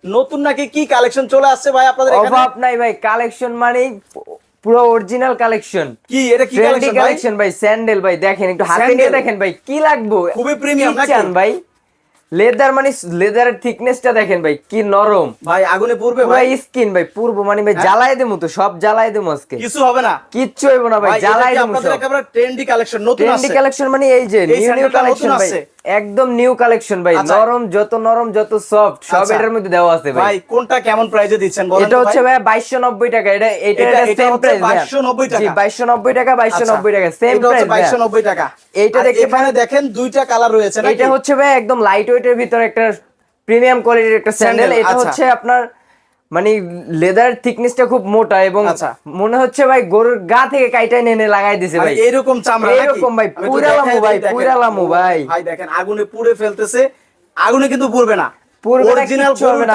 নতুন নাকি কি কালেকশন চলে আসছে ভাই আপনাদের এখানে? অভাব নাই ভাই, কালেকশন মানে পুরো অরিজিনাল কালেকশন। কি এটা কি ট্রেন্ডি কালেকশন ভাই? কালেকশন ভাই, স্যান্ডেল ভাই, দেখেন একটু হাতে নিয়ে স্যান্ডেল? দেখেন ভাই, কি লাগবে, খুবই প্রিমিয়াম কি নাকি? চান ভাই? লেদার মানে লেদারের থিকনেসটা দেখেন ভাই, কি নরম, ভাই আগুনে পুড়বে পুরো ভাই? স্কিন ভাই, পূর্ব মানে ভাই হ্যাঁ? জ্বালাই দেবো তো, সব জ্বালাই দেবো আজকে, কিছু হবে না কিচ্ছু হইব না ভাই, ভাই? এটা জ্বালাই কি দেবো আপনাদের সব। একেবারে ট্রেন্ডি কালেকশন নতুন ট্রেন্ডি আসছে? কালেকশন মানে এই যে এই নিউ নিউ স্যান্ডেলটা কালেকশন নতুন ভাই, আসছে? একদম নিউ কালেকশন ভাই, আচ্ছা। নরম যত সফট সব আচ্ছা। এটার মধ্যে দেওয়া আছে ভাই। ভাই কোনটা কেমন প্রাইসে দিচ্ছেন বলেন এটা তো হচ্ছে ভাই? ভাই 2290 টাকা, এটা এটা এটা সেম হচ্ছে প্রাইস 2290 টাকা? জি 2290 টাকা, 2290 টাকা সেম এটা হচ্ছে প্রাইস। 2290 টাকা। এইটা আর দেখতে এখানে দেখেন দুইটা কালার রয়েছে নাকি? এটা হচ্ছে ভাই একদম লাইট ওয়েটের ভিতরে একটা প্রিমিয়াম কোয়ালিটির একটা স্যান্ডেল। স্যান্ডেল, এটা আচ্ছা। হচ্ছে আপনার মানে লেদার থিকনেসটা খুব মোটা এবং আচ্ছা। মনে হচ্ছে ভাই গরুর গা থেকে কাইটাই এনে লাগাই দিছে মানে ভাই, এইরকম চামড়া নাকি? এরকম ভাই, আমি একটু পুরালামু দেখাই ভাই, দিই, দেখেন। পুরালামু ও ভাই, ভাই দেখেন আগুনে পুড়ে ফেলতেছে, আগুনে কিন্তু পুড়বে না, পুরবে না, অরিজিনাল কিচ্ছু হবে না।